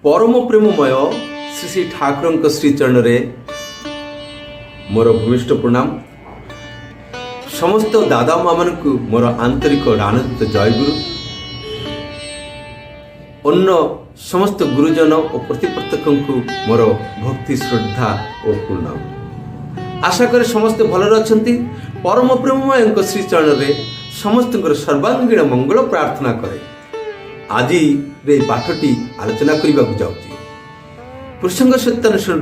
परम प्रेममय श्री श्री ठाकुर श्रीचरण मोर भूमिष्ठ प्रणाम। समस्त दादा माँ मान मोर आंतरिक आनंदित जयगुरु। अन्य समस्त गुरुजन और प्रतिप्रत्यक को मोर भक्ति श्रद्धा और प्रणाम। आशा करे समस्त भलरे अछंती। परम प्रेममय श्रीचरण में समस्त सर्वांगीण मंगल प्रार्थना करे। आज रे पाठटी आलोचना करने को जाऊँगी। प्रसंग सत्यानुसार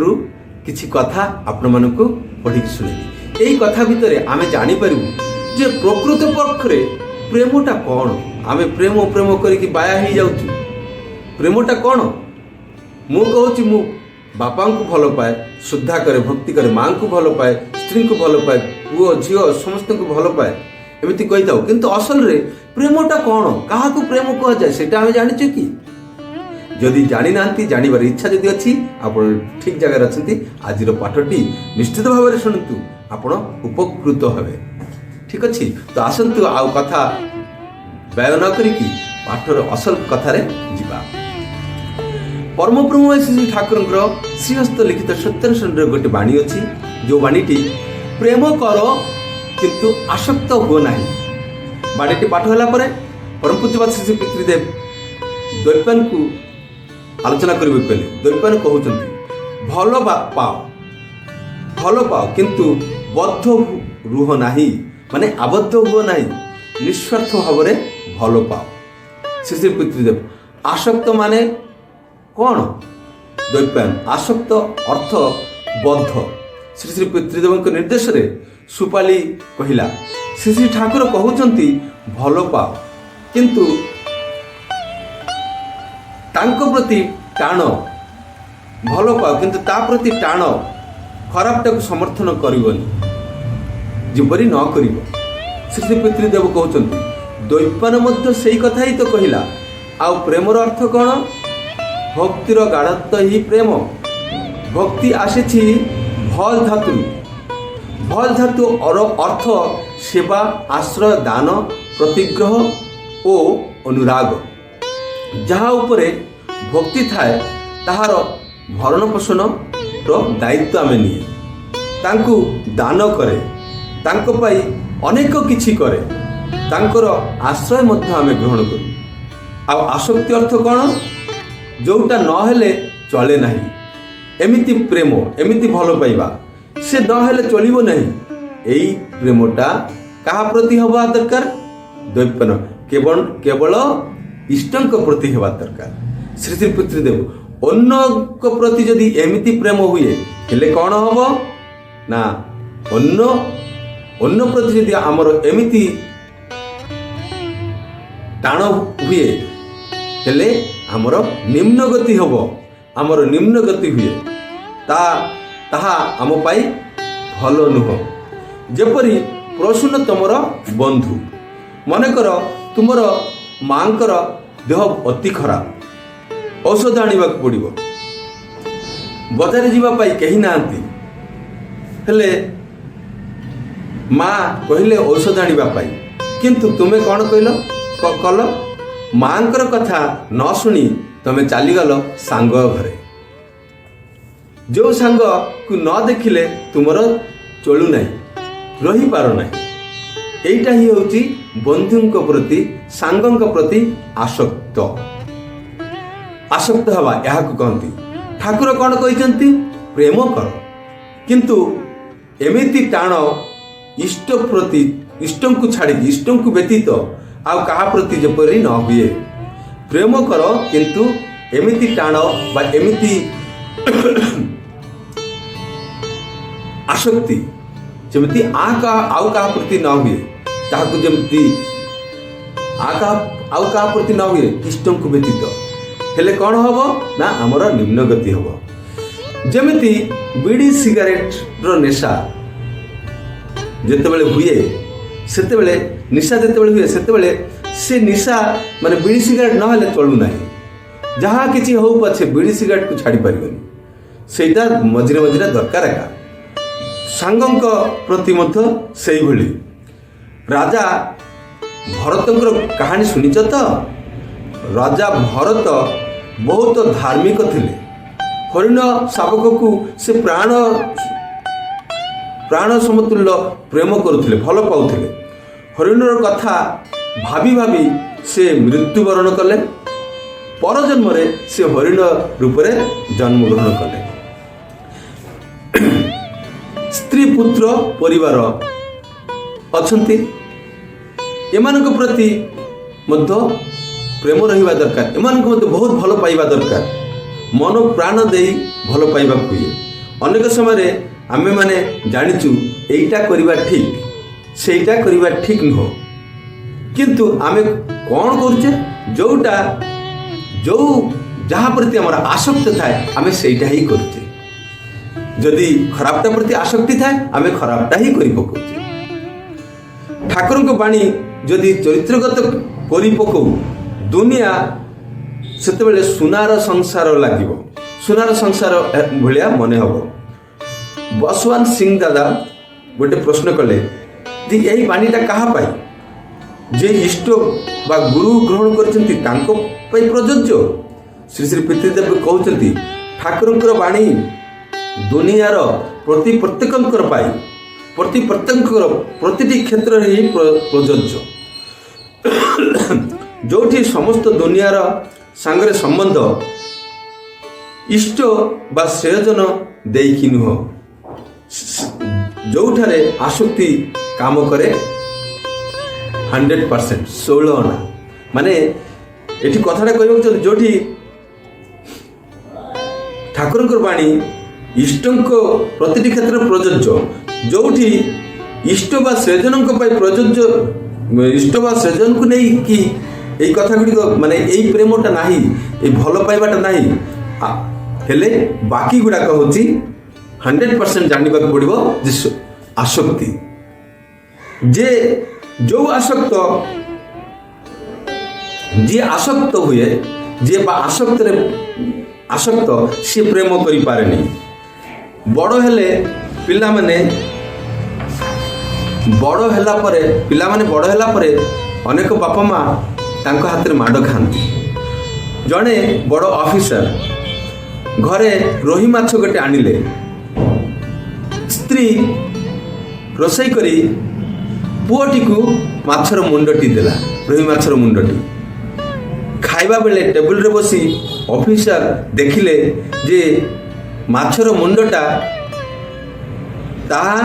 किसी कथा आपण मानक पढ़ी शुणेबी। यही कथा भितर आम जापर जे प्रकृत पक्षरे प्रेमटा कौन। आम प्रेम प्रेम करके बाया हो जाऊँ। प्रेमटा कौन मु कहूँ मु बापा को भल पाए, श्रद्धा करे, भक्ति करे, माँ को भल पाए, स्त्री को भल पाए, पुओ झील समस्त को भल पाए एमती कही था। किंतु असल रे प्रेमटा कौन, क्या प्रेम कह जाए सेटा आम जानिଛୁ कि? जदि जानी ना जानवर इच्छा जदि अच्छी आप ठीक जगह अच्छा आज पाठटी निश्चित भाव में शुणु आपण उपकृत हेबे। ठीक अच्छे तो आसतु आउ कथा व्यय न करी पाठर असल कथार जीवा। परम प्रेममय श्री ठाकुर श्रीहस्त लिखित सत्यानुसार गोटे बाणी अच्छी जो बाणीटी प्रेम कर किंतु आसक्त हो ना। बाणीटी पाठ होला परे परम पूज्यपाद श्री पितृदेव द्वैपायन को आलोचना करबे कहले। द्वैपायन कहउचंती भल पाओ किंतु बद्ध रुह नाही, माने आबद्ध हुओ नाही, निस्वार्थ भाव में भल पाओ। श्री श्री पितृदेव आसक्त माने कौन? द्वैपायन आसक्त अर्थ बद्ध। श्री श्री पितृदेव के निर्देश रे सुपाली कहिला श्री श्री ठाकुर कहउचंती भल पाओ किंतु तांको प्रति टाण, भल पाओ किंतु ता प्रति टाण, खराबटा को समर्थन करिवनी, जीवरी न करिवो। श्री श्री पितृदेव कहउचंती द्वैपायन मध्य सेही कथा ही तो कहिला। आ प्रेमर अर्थ कौन? भक्तिर गाढ़त्व ही प्रेम। भक्ति आसीछि भल धातु। भल धातु और अर्थ सेवा, आश्रय, दान, प्रतिग्रह और अनुराग। जहाँ उपरे भक्ति थाए ताहार भरण पोषण दायित्व आमे निये, तांकु दान करे, तांको पाई अनेक किछि करे, तांकर आश्रय मध्य आमे ग्रहण करू। आ आसक्ति अर्थ कौन? जोटा न हेले चले नहीं, एमिति प्रेम, एमिति भल पाइबा से न हेले चलिबो नहीं। एई प्रेमटा कहा प्रति हवा दरकार? द्वैपायन केवल इष्टंक प्रति हवा दरकार। श्री श्री पितृदेव अन्य प्रति जदि एमिति प्रेम हुए हेले कौन हबो ना? अन्य प्रति जदि आमर एमिति टाण हुए हेले आमर निम्न गति हबो। आमर निम्न गति हुए ताहा आम पाई भल नुह। जेपरी प्रसून तुमर बंधु, मनकर तुमर मांकर देह अति खराब, औषध आनिबा पड़िबो, बजार जीवा पाई कही नांती हेले माँ कहले औषध आनिबा पाई, किंतु तुमे कौन कहलो कल? मांकर कथा न शुणी तमे चलीगल सांग घरे। जो सांग को न देखिले तुमर चलू नहीं, रही पार नहीं। एटा ही होची बंधुंक प्रति, सांगंक प्रति आसक्त। आसक्त हवा यह कहती। ठाकुर कौन कहते? प्रेम कर किंतु एमिति टाण इष्ट प्रति, इष्ट को छाड़ी, इष्ट को व्यतीत आउ कहा प्रति जेपरी न हुए। प्रेम कर किंतु एमिति टाण बा एमिति आसक्ति जमती आउ कहा प्रति न हुए, ताकू जमती आउ कहा प्रति न हुए इष्ट को व्यतीत हेले कौन हबो ना? आमर निम्न गति हबो। जमिति बीड़ी सिगारेट रो नेशा जेतेबेले हुए सेतेबेले, निशा जेतेबेले हुए सेतेबेले से निशा माने बीड़ी सिगारेट न हेले चलू नाही। जहाँ किछि हो पछे बीड़ी सिगारेट को छाड़ी परिबनी, सेटा मझिरे मझिरे दरकार एका। सांगंक प्रति मध्य सेही भली। राजा भरतंकर कहानी सुनिच तो? राजा भरत ବହୁତ ଧାର୍ମିକ ଥିଲେ। ହରିଣ ଶାବକକୁ ସେ ପ୍ରାଣ ସମତୁଲ୍ୟ ପ୍ରେମ କରୁଥିଲେ, ଭଲ ପାଉଥିଲେ। ହରିଣର କଥା ଭାବି ଭାବି ସେ ମୃତ୍ୟୁବରଣ କଲେ। ପରଜନ୍ମରେ ସେ ହରିଣ ରୂପରେ ଜନ୍ମଗ୍ରହଣ କଲେ। ସ୍ତ୍ରୀ ପୁତ୍ର ପରିବାର ଅଛନ୍ତି, ଏମାନଙ୍କ ପ୍ରତି ମଧ୍ୟ ପ୍ରେମ ରହିବା ଦରକାର। ଏମାନଙ୍କୁ ମଧ୍ୟ ବହୁତ ଭଲ ପାଇବା ଦରକାର। ମନ ପ୍ରାଣ ଦେଇ ଭଲ ପାଇବାକୁ ହୁଏ। ଅନେକ ସମୟରେ ଆମେମାନେ ଜାଣିଛୁ ଏଇଟା କରିବା ଠିକ୍, ସେଇଟା କରିବା ଠିକ୍ ନୁହଁ, କିନ୍ତୁ ଆମେ କ'ଣ କରୁଛେ? ଯାହା ପ୍ରତି ଆମର ଆସକ୍ତ ଥାଏ ଆମେ ସେଇଟା ହିଁ କରୁଛେ। ଯଦି ଖରାପଟା ପ୍ରତି ଆସକ୍ତି ଥାଏ ଆମେ ଖରାପଟା ହିଁ କରି ପକାଉଛେ। ଠାକୁରଙ୍କ ବାଣୀ ଯଦି ଚରିତ୍ରଗତ କରି ପକାଉ, ଦୁନିଆ ସେତେବେଳେ ସୁନାର ସଂସାର ଲାଗିବ, ସୁନାର ସଂସାର ଭଳିଆ ମନେ ହେବ। ବସୱାନ ସିଂ ଦାଦା ଗୋଟେ ପ୍ରଶ୍ନ କଲେ ଯେ ଏହି ବାଣୀଟା କାହା ପାଇଁ? ଯେ ଇଷ୍ଟ ବା ଗୁରୁ ଗ୍ରହଣ କରିଛନ୍ତି ତାଙ୍କ ପାଇଁ ପ୍ରଯୋଜ୍ୟ। ଶ୍ରୀ ଶ୍ରୀ ପିତୃଦେବ କହୁଛନ୍ତି ଠାକୁରଙ୍କର ବାଣୀ ଦୁନିଆର ପ୍ରତ୍ୟେକଙ୍କର ପାଇଁ, ପ୍ରତ୍ୟେକଙ୍କର ପ୍ରତିଟି କ୍ଷେତ୍ରରେ ହିଁ ପ୍ରଯୋଜ୍ୟ। ଯେଉଁଠି ସମସ୍ତ ଦୁନିଆର ସାଙ୍ଗରେ ସମ୍ବନ୍ଧ ଇଷ୍ଟ ବା ଶ୍ରେୟଜନ ଦେଇକି ନୁହଁ, ଯେଉଁଠାରେ ଆସକ୍ତି କାମ କରେ 100%, 16 ଅଣା। ମାନେ ଏଠି କଥାଟା କହିବାକୁ ଚାହୁଁଛି, ଯେଉଁଠି ଠାକୁରଙ୍କର ବାଣୀ ଇଷ୍ଟଙ୍କ ପ୍ରତିଟି କ୍ଷେତ୍ରରେ ପ୍ରଯୋଜ୍ୟ, ଯେଉଁଠି ଇଷ୍ଟ ବା ଶ୍ରେୟଜନଙ୍କ ପାଇଁ ପ୍ରଯୋଜ୍ୟ, ଇଷ୍ଟ ବା ଶ୍ରେୟଜନକୁ ନେଇକି ଏଇ କଥା ଗୁଡ଼ିକ, ମାନେ ଏଇ ପ୍ରେମଟା ନାହିଁ, ଏଇ ଭଲ ପାଇବାଟା ନାହିଁ, ହେଲେ ବାକି ଗୁଡ଼ାକ ହେଉଛି 100% ଜାଣିବାକୁ ପଡ଼ିବ ଯେ ଆସକ୍ତି। ଯେ ଯେଉଁ ଯିଏ ଆସକ୍ତ ହୁଏ, ଯିଏ ବା ଆସକ୍ତ ସିଏ ପ୍ରେମ କରିପାରେନି। ପିଲାମାନେ ବଡ଼ ହେଲା ପରେ ଅନେକ ବାପା ମା ତାଙ୍କ ହାତରେ ମାଡ଼ ଖାଆନ୍ତି। ଜଣେ ବଡ଼ ଅଫିସର ଘରେ ରୋହି ମାଛ ଗୋଟେ ଆଣିଲେ। ସ୍ତ୍ରୀ ରୋଷେଇ କରି ପୁଅଟିକୁ ମାଛର ମୁଣ୍ଡଟି ଦେଲା, ରୋହି ମାଛର ମୁଣ୍ଡଟି। ଖାଇବା ବେଳେ ଟେବୁଲରେ ବସି ଅଫିସର ଦେଖିଲେ ଯେ ମାଛର ମୁଣ୍ଡଟା ତାହା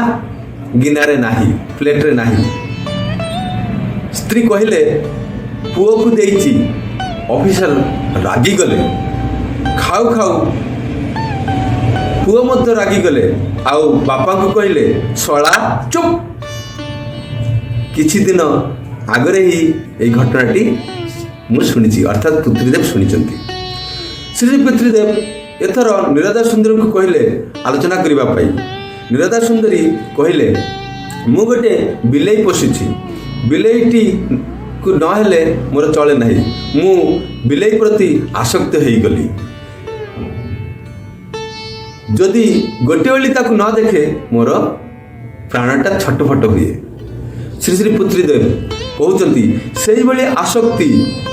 ଗିନାରେ ନାହିଁ, ପ୍ଲେଟରେ ନାହିଁ। ସ୍ତ୍ରୀ କହିଲେ ପୁଅକୁ ଦେଇଛି। ଅଫିସର ରାଗିଗଲେ। ଖାଉ ଖାଉ ପୁଅ ମଧ୍ୟ ରାଗିଗଲେ, ଆଉ ବାପାଙ୍କୁ କହିଲେ ଶଳା ଚୁପ୍। କିଛି ଦିନ ଆଗରେ ହିଁ ଏଇ ଘଟଣାଟି ମୁଁ ଶୁଣିଛି, ଅର୍ଥାତ୍ ପିତୃଦେବ ଶୁଣିଛନ୍ତି। ଶ୍ରୀ ପିତୃଦେବ ଏଥର ନିରଦା ସୁନ୍ଦରୀଙ୍କୁ କହିଲେ ଆଲୋଚନା କରିବା ପାଇଁ। ନିରଦା ସୁନ୍ଦରୀ କହିଲେ ମୁଁ ଗୋଟେ ବିଲେଇ ପୋଷିଛି, ବିଲେଇଟିକୁ ନହେଲେ ମୋର ଚଳେ ନାହିଁ। ମୁଁ ବିଲେଇ ପ୍ରତି ଆସକ୍ତ ହେଇଗଲି। ଯଦି ଗୋଟିଏ ଓଳି ତାକୁ ନ ଦେଖେ ମୋର ପ୍ରାଣଟା ଛଟଫଟ ହୁଏ। ଶ୍ରୀ ଶ୍ରୀ ପିତୃଦେବ କହୁଛନ୍ତି ସେଇଭଳି ଆସକ୍ତି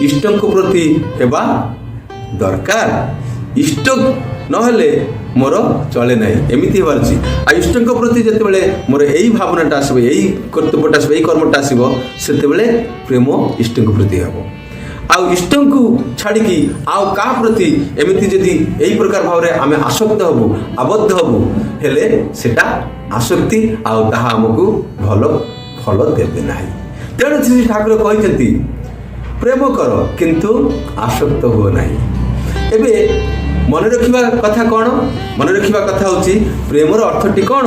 ଇଷ୍ଟଙ୍କ ପ୍ରତି ହେବା ଦରକାର। ଇଷ୍ଟ ନହେଲେ ମୋର ଚଳେ ନାହିଁ, ଏମିତି ହେବାର ଅଛି। ଆଉ ଇଷ୍ଟଙ୍କ ପ୍ରତି ଯେତେବେଳେ ମୋର ଏଇ ଭାବନାଟା ଆସିବ, ଏଇ କର୍ତ୍ତବ୍ୟଟା ଆସିବ, ଏଇ କର୍ମଟା ଆସିବ, ସେତେବେଳେ ପ୍ରେମ ଇଷ୍ଟଙ୍କ ପ୍ରତି ହେବ। ଆଉ ଇଷ୍ଟଙ୍କୁ ଛାଡ଼ିକି ଆଉ କାହା ପ୍ରତି ଏମିତି ଯଦି ଏହି ପ୍ରକାର ଭାବରେ ଆମେ ଆସକ୍ତ ହେବୁ, ଆବଦ୍ଧ ହେବୁ, ହେଲେ ସେଟା ଆସକ୍ତି, ଆଉ ତାହା ଆମକୁ ଭଲ ଫଳ ଦେବେ ନାହିଁ। ତେଣୁ ଶ୍ରୀ ଠାକୁର କହିଛନ୍ତି ପ୍ରେମ କର କିନ୍ତୁ ଆସକ୍ତ ହୁଅ ନାହିଁ। ଏବେ ମନେ ରଖିବା କଥା କ'ଣ? ମନେ ରଖିବା କଥା ହେଉଛି ପ୍ରେମର ଅର୍ଥଟି କ'ଣ?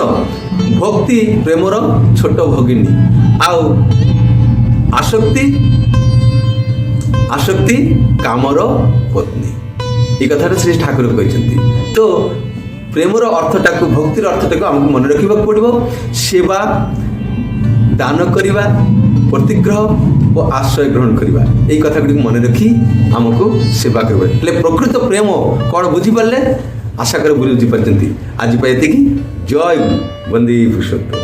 ଭକ୍ତି ପ୍ରେମର ଛୋଟ ଭଗିନୀ, ଆଉ ଆସକ୍ତି କାମର ପତ୍ନୀ। এই কথাটা শ্রী ঠাকুর କହିଛନ୍ତି। তো প্রেমর অর্থটাকে, ভক্তির অর্থটাকে আমাকে মনে রাখବାକୁ পড়িব। সেবা, দান করিবা, প্রতিগ্রহ ও আশ্রয় গ্রহণ করিবা, এই কথাগুড়ি মনে রাখি আমাকে সেবা করবা। ହେଲେ প্রকৃত প্রেম କ'ଣ বুঝিপারলে? আশা করে বুঝিপারছেন। আজ পাই এতিকি। জয় বন্দে পুরুষোত্তম।